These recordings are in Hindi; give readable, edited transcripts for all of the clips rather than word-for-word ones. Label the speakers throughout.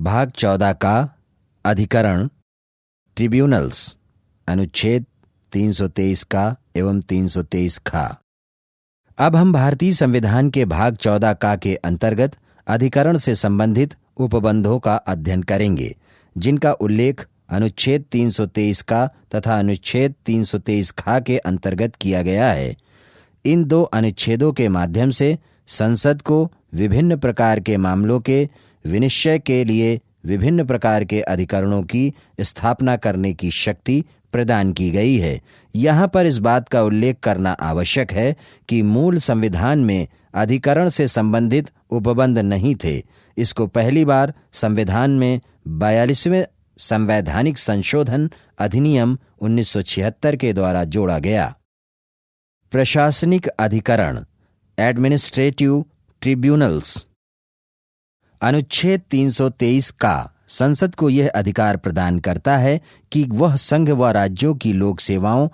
Speaker 1: भाग 14 का अधिकरण ट्रिब्यूनल्स, अनुच्छेद 323 का एवं 323 खा। अब हम भारतीय संविधान के भाग 14 का के अंतर्गत अधिकरण से संबंधित उपबंधों का अध्ययन करेंगे, जिनका उल्लेख अनुच्छेद 323 का तथा अनुच्छेद 323 खा के अंतर्गत किया गया है। इन दो अनुच्छेदों के माध्यम से संसद को विभिन्न प्रकार के मामलों के विनिश्चय के लिए विभिन्न प्रकार के अधिकरणों की स्थापना करने की शक्ति प्रदान की गई है। यहाँ पर इस बात का उल्लेख करना आवश्यक है कि मूल संविधान में अधिकरण से संबंधित उपबंध नहीं थे। इसको पहली बार संविधान में 42वें संवैधानिक संशोधन अधिनियम 1976 के द्वारा जोड़ा गया। प्रशासनिक अधिकरण, एडमिनिस्ट्रेटिव ट्रिब्यूनल्स, अनुच्छेद 323 का संसद को यह अधिकार प्रदान करता है कि वह संघ व राज्यों की लोक सेवाओं,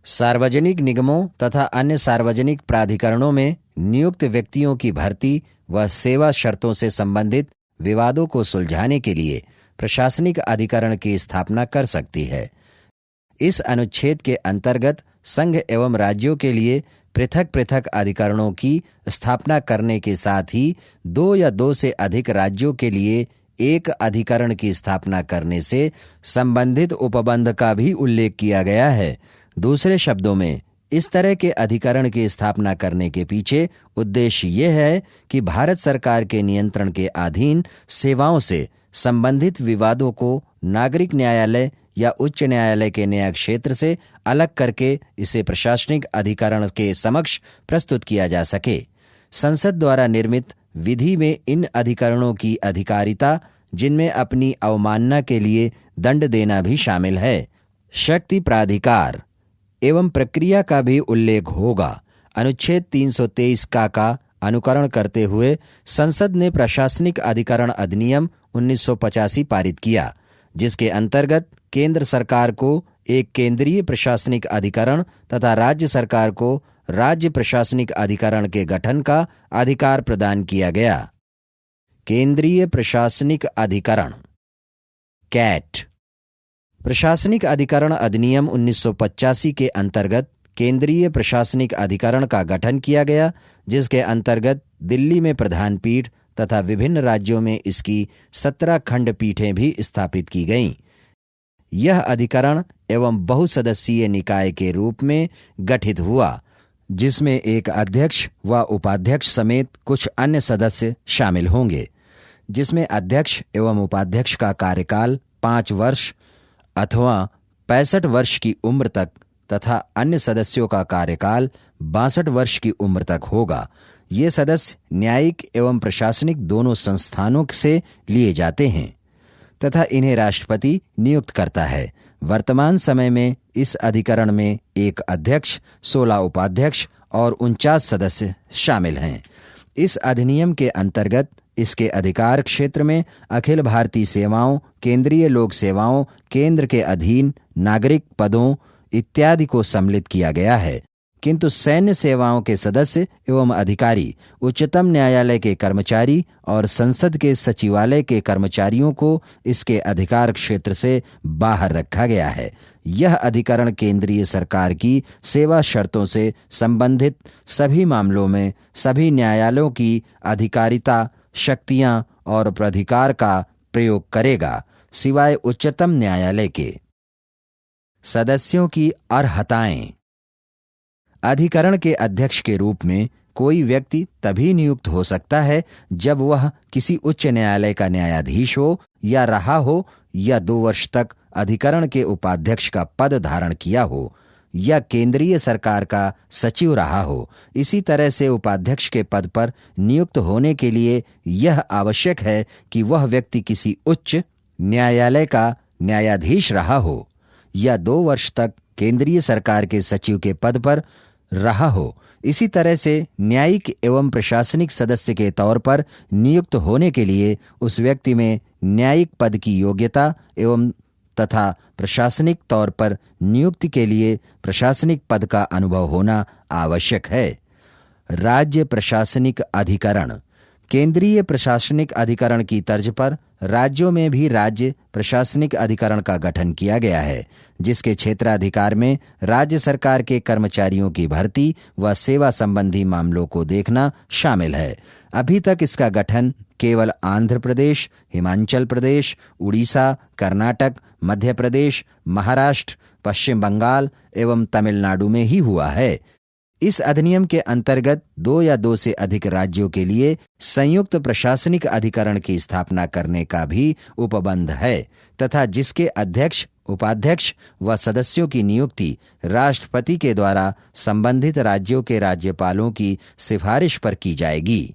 Speaker 1: सार्वजनिक निगमों तथा अन्य सार्वजनिक प्राधिकरणों में नियुक्त व्यक्तियों की भर्ती व सेवा शर्तों से संबंधित विवादों को सुलझाने के लिए प्रशासनिक अधिकरण की स्थापना कर सकती है। इस अनुच्छेद के अंतर्गत संघ एवं राज्यों के लिए पृथक पृथक अधिकरणों की स्थापना करने के साथ ही दो या दो से अधिक राज्यों के लिए एक अधिकरण की स्थापना करने से संबंधित उपबंध का भी उल्लेख किया गया है। दूसरे शब्दों में, इस तरह के अधिकरण की स्थापना करने के पीछे उद्देश्य यह है कि भारत सरकार के नियंत्रण के अधीन सेवाओं से संबंधित विवादों को नागरिक न्यायालय या उच्च न्यायालय के न्याय क्षेत्र से अलग करके इसे प्रशासनिक अधिकरण के समक्ष प्रस्तुत किया जा सके। संसद द्वारा निर्मित विधि में इन अधिकरणों की अधिकारिता, जिनमें अपनी अवमानना के लिए दंड देना भी शामिल है, शक्ति प्राधिकार एवं प्रक्रिया का भी उल्लेख होगा। अनुच्छेद 323 का अनुकरण करते हुए संसद ने प्रशासनिक अधिकरण अधिनियम 1985 पारित किया, जिसके अंतर्गत केंद्र सरकार को एक केंद्रीय प्रशासनिक अधिकरण तथा राज्य सरकार को राज्य प्रशासनिक अधिकरण के गठन का अधिकार प्रदान किया गया। केंद्रीय प्रशासनिक अधिकरण, कैट, प्रशासनिक अधिकरण अधिनियम 1985 के अंतर्गत केंद्रीय प्रशासनिक अधिकरण का गठन किया गया, जिसके अंतर्गत दिल्ली में प्रधान पीठ तथा विभिन्न राज्यों में इसकी 17 खंडपीठें भी स्थापित की गईं। यह अधिकरण एवं बहुसदस्यीय निकाय के रूप में गठित हुआ, जिसमें एक अध्यक्ष व उपाध्यक्ष समेत कुछ अन्य सदस्य शामिल होंगे, जिसमें अध्यक्ष एवं उपाध्यक्ष का कार्यकाल 5 वर्ष अथवा 65 वर्ष की उम्र तक तथा अन्य सदस्यों का कार्यकाल 62 वर्ष की उम्र तक होगा। ये सदस्य न्यायिक एवं प्रशासनिक दोनों संस्थानों से लिए जाते हैं तथा इन्हें राष्ट्रपति नियुक्त करता है। वर्तमान समय में इस अधिकरण में एक अध्यक्ष, 16 उपाध्यक्ष और 49 सदस्य शामिल हैं। इस अधिनियम के अंतर्गत इसके अधिकार क्षेत्र में अखिल भारतीय सेवाओं, केंद्रीय लोक सेवाओं, केंद्र के अधीन नागरिक पदों इत्यादि को सम्मिलित किया गया है, किंतु सैन्य सेवाओं के सदस्य एवं अधिकारी, उच्चतम न्यायालय के कर्मचारी और संसद के सचिवालय के कर्मचारियों को इसके अधिकार क्षेत्र से बाहर रखा गया है। यह अधिकरण केंद्रीय सरकार की सेवा शर्तों से संबंधित सभी मामलों में सभी न्यायालयों की अधिकारिता, शक्तियां और प्राधिकार का प्रयोग करेगा, सिवाय उच्चतम न्यायालय के। सदस्यों की अर्हताएं, अधिकरण के अध्यक्ष के रूप में कोई व्यक्ति तभी नियुक्त हो सकता है जब वह किसी उच्च न्यायालय का न्यायाधीश हो या रहा हो या 2 वर्ष तक अधिकरण के उपाध्यक्ष का पद धारण किया हो या केंद्रीय सरकार का सचिव रहा हो। इसी तरह से उपाध्यक्ष के पद पर नियुक्त होने के लिए यह आवश्यक है कि वह व्यक्ति किसी उच्च न्यायालय का न्यायाधीश रहा हो या 2 वर्ष तक केंद्रीय सरकार के सचिव के पद पर रहा हो। इसी तरह से न्यायिक एवं प्रशासनिक सदस्य के तौर पर नियुक्त होने के लिए उस व्यक्ति में न्यायिक पद की योग्यता एवं तथा प्रशासनिक तौर पर नियुक्ति के लिए प्रशासनिक पद का अनुभव होना आवश्यक है। राज्य प्रशासनिक अधिकरण, केंद्रीय प्रशासनिक अधिकरण की तर्ज पर राज्यों में भी राज्य प्रशासनिक अधिकरण का गठन किया गया है, जिसके क्षेत्राधिकार में राज्य सरकार के कर्मचारियों की भर्ती व सेवा संबंधी मामलों को देखना शामिल है। अभी तक इसका गठन केवल आंध्र प्रदेश, हिमाचल प्रदेश, उड़ीसा, कर्नाटक, मध्य प्रदेश, महाराष्ट्र, पश्चिम बंगाल एवं तमिलनाडु में ही हुआ है। इस अधिनियम के अंतर्गत 2 या 2 से अधिक राज्यों के लिए संयुक्त प्रशासनिक अधिकरण की स्थापना करने का भी उपबंध है तथा जिसके अध्यक्ष, उपाध्यक्ष व सदस्यों की नियुक्ति राष्ट्रपति के द्वारा संबंधित राज्यों के राज्यपालों की सिफारिश पर की जाएगी।